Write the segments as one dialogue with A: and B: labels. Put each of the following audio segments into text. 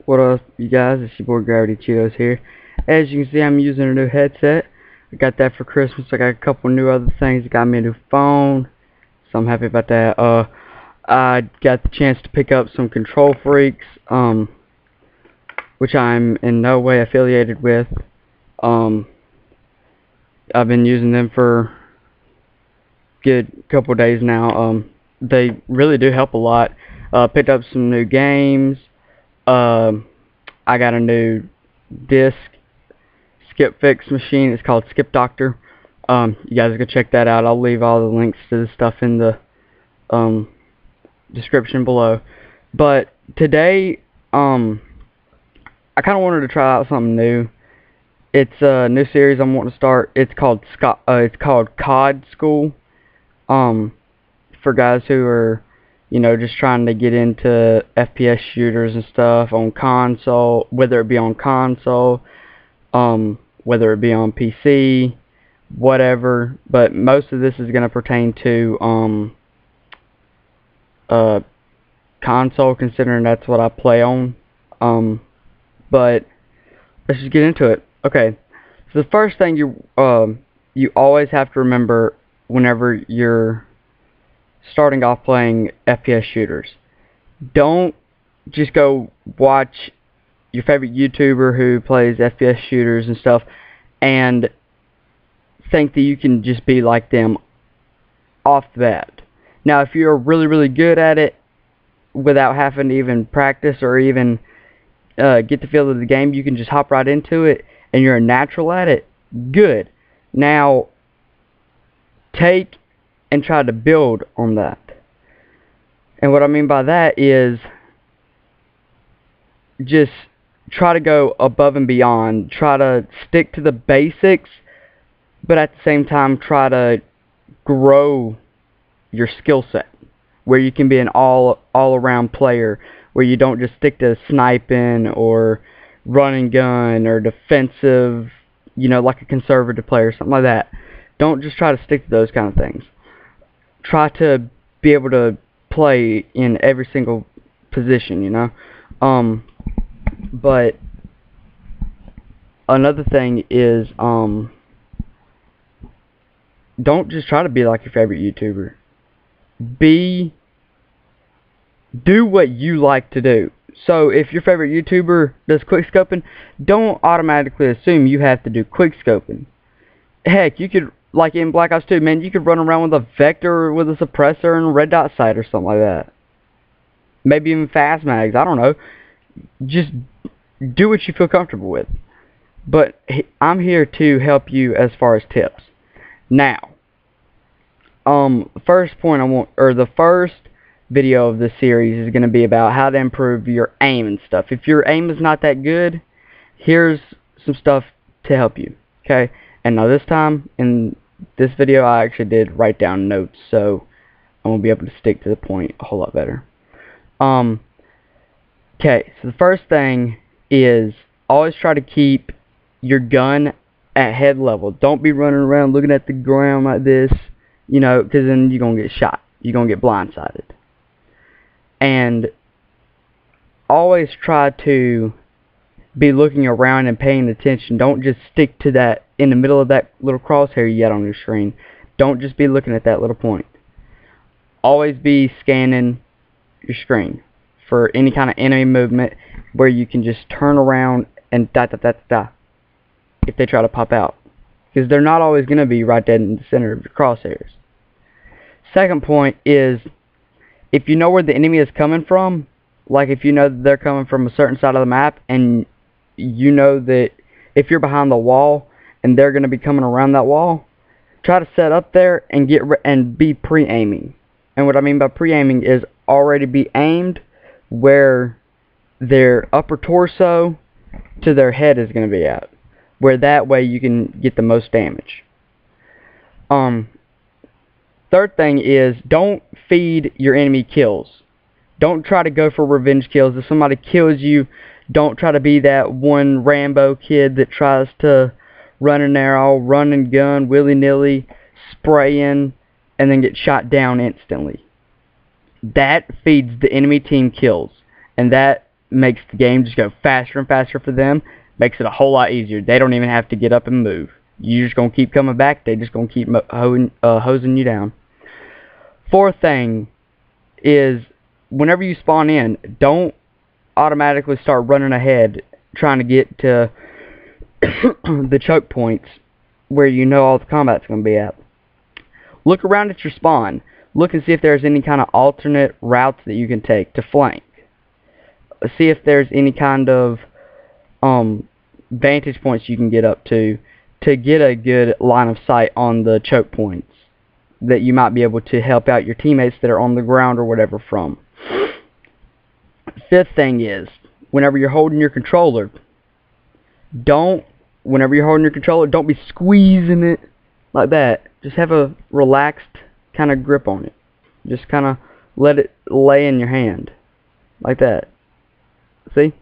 A: What up, you guys? It's your boy GravityCheetos here. As you can see, I'm using a new headset. I got that for Christmas. I got a couple new other things. It got me a new phone, so I'm happy about that. I got the chance to pick up some Control Freaks, which I'm in no way affiliated with. I've been using them for a good couple days now. They really do help a lot. Picked up some new games. I got a new disc skip fix machine. It's called Skip Doctor. You guys go check that out. I'll leave all the links to the stuff in the description below. But today, I kind of wanted to try out something new. It's a new series I'm wanting to start. It's called CoD School. For guys who are, you know, just trying to get into FPS shooters and stuff on console, whether it be on console, whether it be on PC, whatever. But most of this is going to pertain to console, considering that's what I play on. But let's just get into it. Okay, so the first thing you always have to remember whenever you're starting off playing FPS shooters, don't just go watch your favorite YouTuber who plays FPS shooters and stuff and think that you can just be like them off the bat. Now, if you're really good at it without having to even practice or even get the feel of the game, you can just hop right into it and you're a natural at it, good. Now, take and try to build on that. And what I mean by that is just try to go above and beyond. Try to stick to the basics, but at the same time try to grow your skill set, where you can be an all-around player, where you don't just stick to sniping or run and gun or defensive, you know, like a conservative player, something like that. Don't just try to stick to those kind of things. Try to be able to play in every single position, you know. But another thing is, don't just try to be like your favorite YouTuber. Do what you like to do. So if your favorite YouTuber does quickscoping, don't automatically assume you have to do quickscoping. Heck, you could, like in Black Ops 2, man, you could run around with a vector, with a suppressor, and a red dot sight or something like that. Maybe even fast mags, I don't know. Just do what you feel comfortable with. But I'm here to help you as far as tips. Now, first point the first video of this series is going to be about how to improve your aim and stuff. If your aim is not that good, here's some stuff to help you, okay? And now this time, in this video, I actually did write down notes, so I'm going to be able to stick to the point a whole lot better. Okay, so the first thing is always try to keep your gun at head level. Don't be running around looking at the ground like this, you know, because then you're going to get shot. You're going to get blindsided. And always try to be looking around and paying attention. Don't just stick to that in the middle of that little crosshair you got on your screen. Don't just be looking at that little point. Always be scanning your screen for any kind of enemy movement where you can just turn around and if they try to pop out. Because they're not always going to be right dead in the center of your crosshairs. Second point is, if you know where the enemy is coming from, like if you know that they're coming from a certain side of the map, and you know that if you're behind the wall and they're going to be coming around that wall, try to set up there and be pre-aiming. And what I mean by pre-aiming is already be aimed where their upper torso to their head is going to be at, where that way you can get the most damage. Third thing is, don't feed your enemy kills. Don't try to go for revenge kills. If somebody kills you, don't try to be that one Rambo kid that tries to run in there all run and gun, willy-nilly, spraying, and then get shot down instantly. That feeds the enemy team kills. And that makes the game just go faster and faster for them. Makes it a whole lot easier. They don't even have to get up and move. You're just going to keep coming back. They're just going to keep hosing you down. Fourth thing is, whenever you spawn in, don't automatically start running ahead trying to get to the choke points where you know all the combat's going to be at. Look around at your spawn. Look and see if there's any kind of alternate routes that you can take to flank. See if there's any kind of vantage points you can get up to get a good line of sight on the choke points that you might be able to help out your teammates that are on the ground or whatever from. Fifth thing is, whenever you're holding your controller, don't be squeezing it like that. Just have a relaxed kind of grip on it. Just kind of let it lay in your hand like that. See?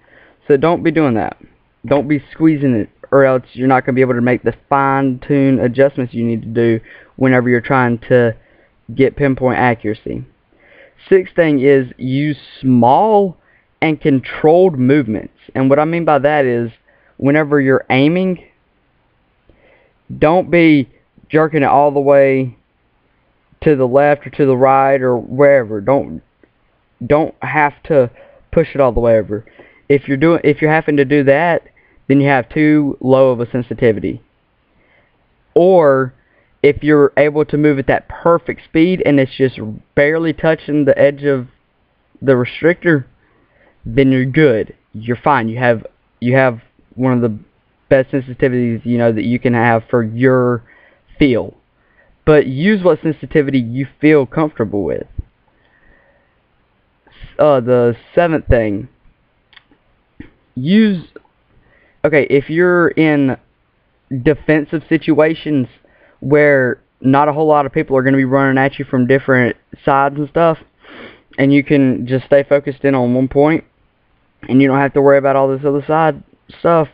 A: So don't be doing that. Don't be squeezing it, or else you're not going to be able to make the fine-tuned adjustments you need to do whenever you're trying to get pinpoint accuracy. Sixth thing is, use small and controlled movements. And what I mean by that is, whenever you're aiming, don't be jerking it all the way to the left or to the right or wherever. Don't have to push it all the way over. If you're having to do that, then you have too low of a sensitivity. Or if you're able to move at that perfect speed and it's just barely touching the edge of the restrictor, then you're good. You're fine. You have one of the best sensitivities that you can have for your feel. But use what sensitivity you feel comfortable with. The seventh thing, if you're in defensive situations where not a whole lot of people are going to be running at you from different sides and stuff, and you can just stay focused in on one point, and you don't have to worry about all this other side stuff,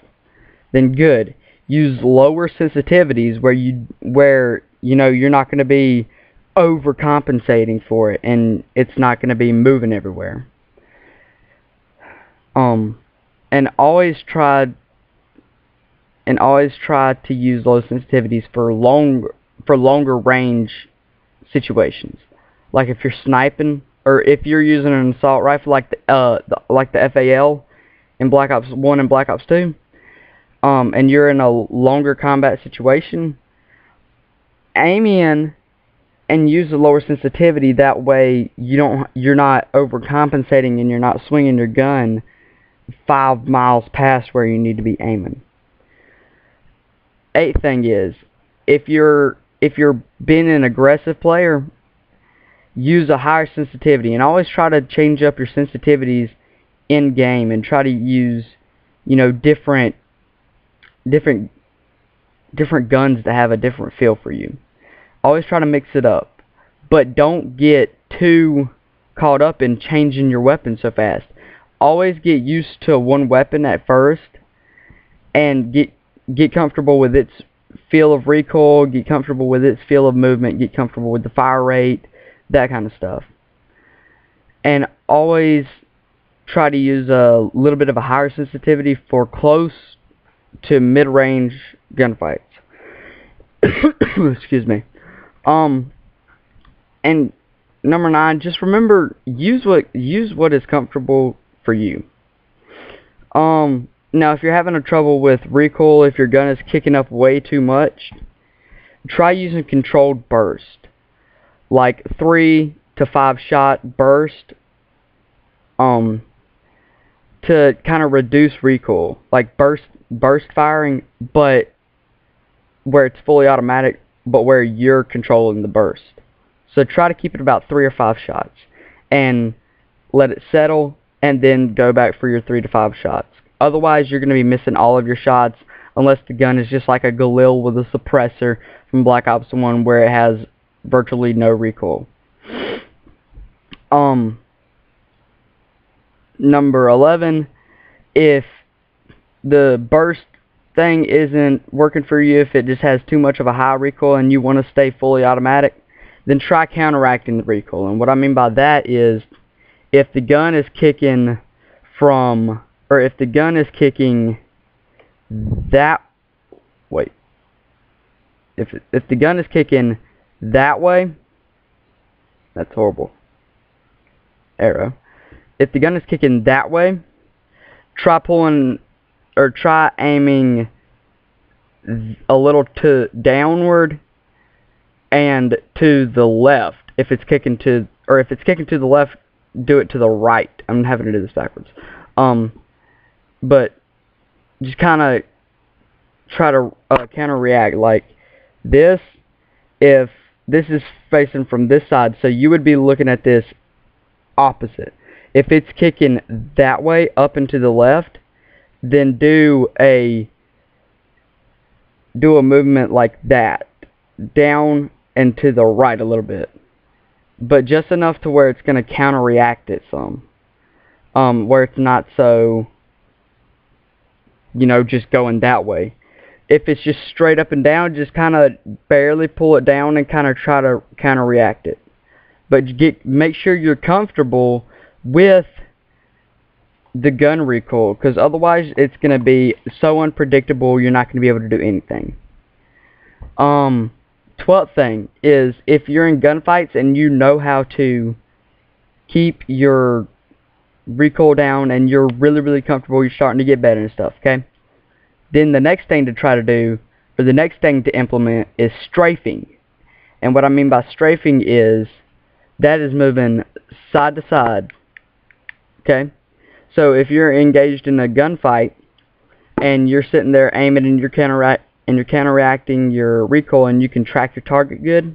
A: then good. Use lower sensitivities where you're not going to be overcompensating for it, and it's not going to be moving everywhere. And always try to use low sensitivities for longer range situations. Like if you're sniping, or if you're using an assault rifle like the FAL in Black Ops 1 and Black Ops 2, and you're in a longer combat situation, aim in and use a lower sensitivity. That way you're not overcompensating and you're not swinging your gun 5 miles past where you need to be aiming. Eighth thing is, if you're being an aggressive player, use a higher sensitivity, and always try to change up your sensitivities in game, and try to use different guns that have a different feel for you. Always try to mix it up, but don't get too caught up in changing your weapon so fast. Always get used to one weapon at first, and get comfortable with its feel of recoil, get comfortable with its feel of movement, get comfortable with the fire rate, that kind of stuff. And always try to use a little bit of a higher sensitivity for close to mid-range gunfights. Excuse me. And number 9, just remember, use what is comfortable for you. Now, if you're having a trouble with recoil, if your gun is kicking up way too much, try using controlled burst, like 3 to 5 shot burst, to kind of reduce recoil, like burst firing, but where it's fully automatic, but where you're controlling the burst. So try to keep it about 3 or 5 shots, and let it settle, and then go back for your 3 to 5 shots. Otherwise, you're going to be missing all of your shots, unless the gun is just like a Galil with a suppressor from Black Ops 1, where it has virtually no recoil. Number 11, if the burst thing isn't working for you, if it just has too much of a high recoil and you want to stay fully automatic, then try counteracting the recoil. And what I mean by that is, if the gun is kicking from, or if the gun is kicking that, wait, if the gun is kicking that way, that's horrible, arrow. If the gun is kicking that way, try pulling, or try aiming a little to downward and to the left. If it's kicking to, or if it's kicking to the left, do it to the right. I'm having to do this backwards. But just kind of try to counter react like this. If this is facing from this side, so you would be looking at this opposite. If it's kicking that way up and to the left, then do a movement like that, down and to the right a little bit, but just enough to where it's going to counter react it some, where it's not so, you know, just going that way. If it's just straight up and down, just kind of barely pull it down and kind of try to counter react it. But make sure you're comfortable with the gun recoil, because otherwise it's going to be so unpredictable you're not going to be able to do anything. 12th thing is, if you're in gunfights and you know how to keep your recoil down and you're really comfortable, you're starting to get better and stuff, okay? Then the next thing to try to do, or the next thing to implement, is strafing. And what I mean by strafing is, that is moving side to side, okay? So if you're engaged in a gunfight and you're sitting there aiming and you're counteracting your recoil and you can track your target good,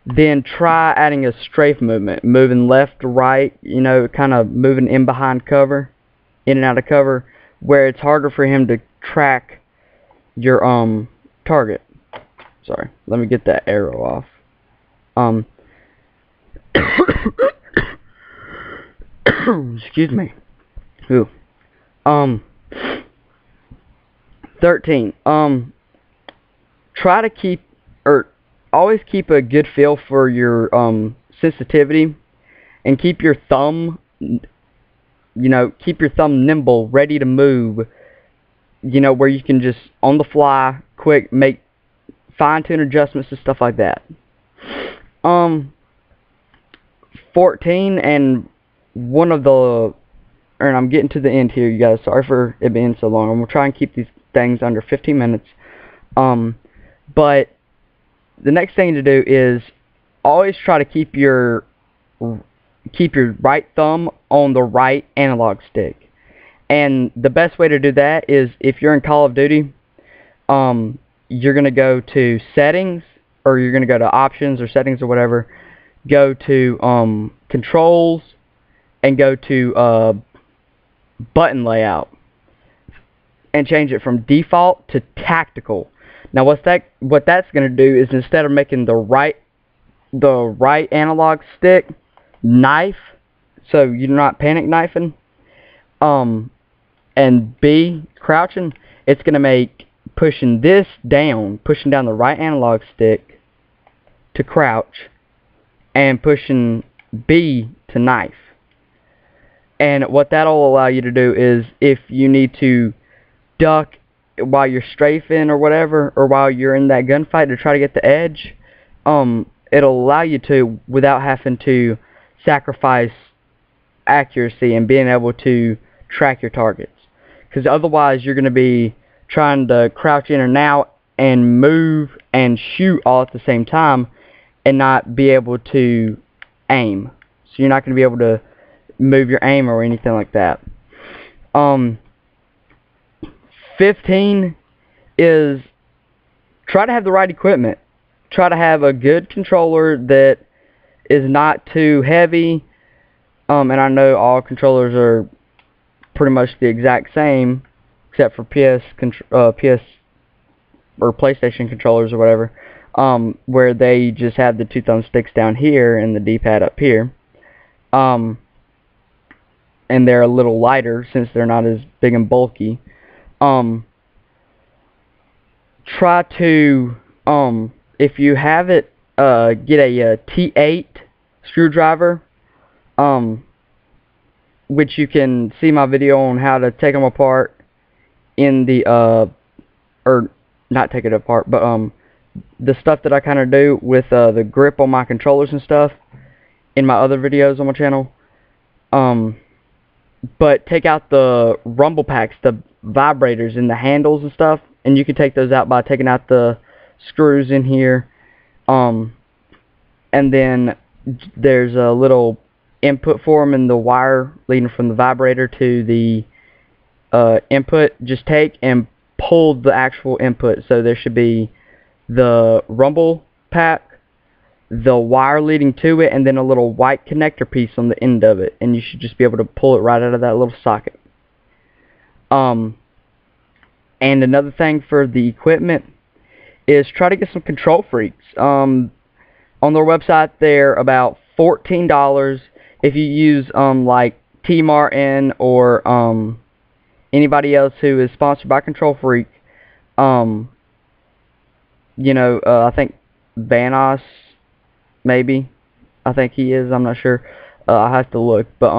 A: then try adding a strafe movement, moving left to right, you know, kind of moving in behind cover, in and out of cover, where it's harder for him to track your target. Sorry, let me get that arrow off. Excuse me. Ooh. 13. Try to keep, or always keep a good feel for your sensitivity, and keep your thumb, you know, keep your thumb nimble, ready to move, you know, where you can just on the fly, quick, make fine-tune adjustments and stuff like that. 14, and one of the, and I'm getting to the end here, you guys, sorry for it being so long. I'm going to try and keep these things under 15 minutes. But the next thing to do is always try to keep your right thumb on the right analog stick. And the best way to do that is, if you're in Call of Duty, you're going to go to settings, or you're going to go to options or settings or whatever, go to controls, and go to button layout, and change it from default to tactical. Now what that's going to do is, instead of making the right analog stick knife, so you're not panic knifing, and B, crouching, it's going to make pushing down the right analog stick to crouch, and pushing B to knife. And what that'll allow you to do is, if you need to duck while you're strafing or whatever, or while you're in that gunfight to try to get the edge, it'll allow you to, without having to sacrifice accuracy and being able to track your targets. Because otherwise you're going to be trying to crouch in and out and move and shoot all at the same time and not be able to aim. So you're not going to be able to move your aim or anything like that. 15 is, try to have the right equipment. Try to have a good controller that is not too heavy. And I know all controllers are pretty much the exact same, except for PS or PlayStation controllers or whatever, where they just have the two thumbsticks down here and the D-pad up here. And they're a little lighter since they're not as big and bulky. Try to, if you have it, get a T8 screwdriver, which you can see my video on how to take them apart in the or not take it apart, but the stuff that I kind of do with the grip on my controllers and stuff in my other videos on my channel. But take out the rumble packs, the vibrators and the handles and stuff, and you can take those out by taking out the screws in here. And then there's a little input for them and the wire leading from the vibrator to the input. Just take and pull the actual input. So there should be the rumble pack, the wire leading to it, and then a little white connector piece on the end of it, and you should just be able to pull it right out of that little socket. And another thing for the equipment is try to get some Control Freaks. On their website they're about $14. If you use like T Martin or anybody else who is sponsored by Control Freak, you know, I think Vanos, maybe, I think he is, I'm not sure, I have to look, but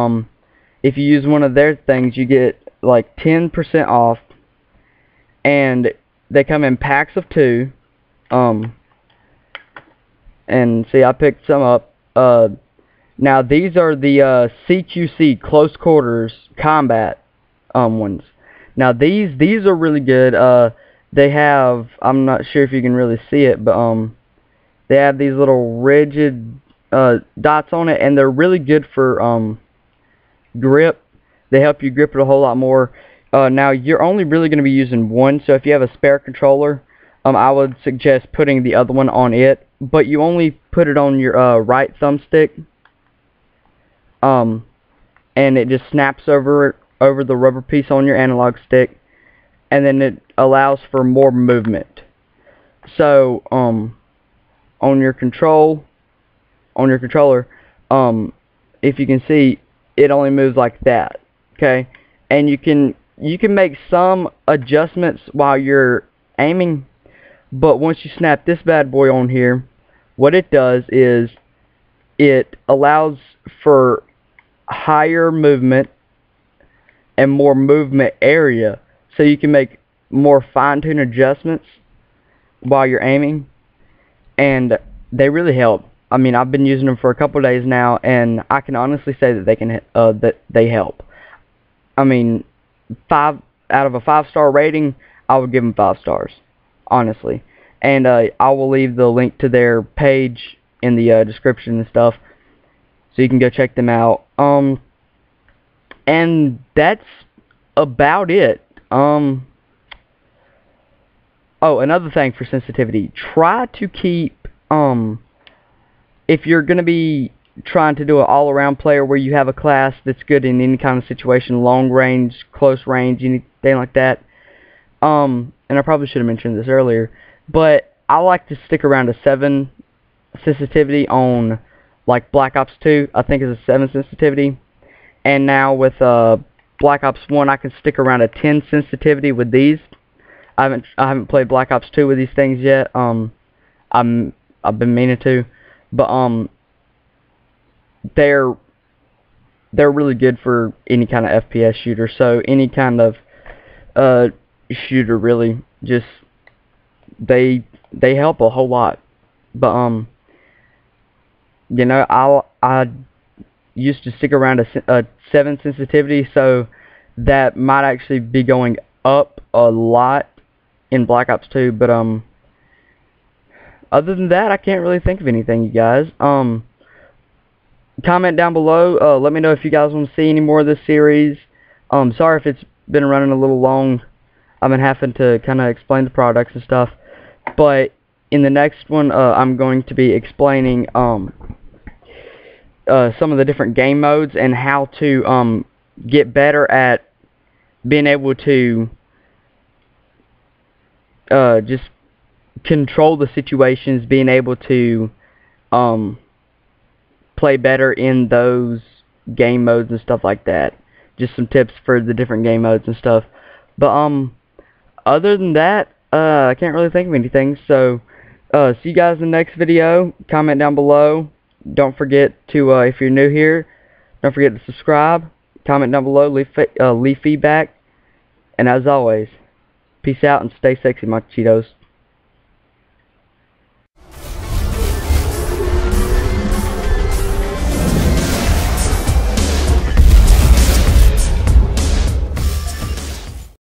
A: if you use one of their things you get like 10% off, and they come in packs of 2, and see, I picked some up. Now these are the CQC, Close Quarters Combat ones. Now these are really good. They have, I'm not sure if you can really see it, but they have these little rigid dots on it, and they're really good for grip. They help you grip it a whole lot more. Now you're only really going to be using one, so if you have a spare controller, I would suggest putting the other one on it, but you only put it on your right thumbstick, and it just snaps over the rubber piece on your analog stick, and then it allows for more movement. So on your controller, if you can see, it only moves like that. Okay, and you can make some adjustments while you're aiming, but once you snap this bad boy on here, what it does is it allows for higher movement and more movement area, so you can make more fine-tuned adjustments while you're aiming, and they really help. I mean, I've been using them for a couple days now, and I can honestly say that they help. I mean, 5 out of a 5-star rating, I would give them 5 stars, honestly. And I will leave the link to their page in the description and stuff, so you can go check them out. And that's about it. Oh, another thing for sensitivity, try to keep, if you're going to be trying to do an all-around player where you have a class that's good in any kind of situation, long range, close range, anything like that, and I probably should have mentioned this earlier, but I like to stick around a 7 sensitivity on, like, Black Ops 2, I think it's a 7 sensitivity, and now with Black Ops 1, I can stick around a 10 sensitivity with these. I haven't played Black Ops 2 with these things yet. I've been meaning to, but they're really good for any kind of FPS shooter. So any kind of shooter, really, just they help a whole lot. But you know, I used to stick around a 7 sensitivity, so that might actually be going up a lot in Black Ops 2, but other than that, I can't really think of anything, you guys. Comment down below, let me know if you guys want to see any more of this series. Sorry if it's been running a little long. I've been having to kind of explain the products and stuff, but in the next one, I'm going to be explaining some of the different game modes and how to get better at being able to just control the situations, being able to play better in those game modes and stuff like that. Just some tips for the different game modes and stuff. But other than that, I can't really think of anything. So see you guys in the next video. Comment down below. Don't forget to, if you're new here, don't forget to subscribe. comment down below, leave feedback, and as always, peace out and stay sexy, my Cheetos.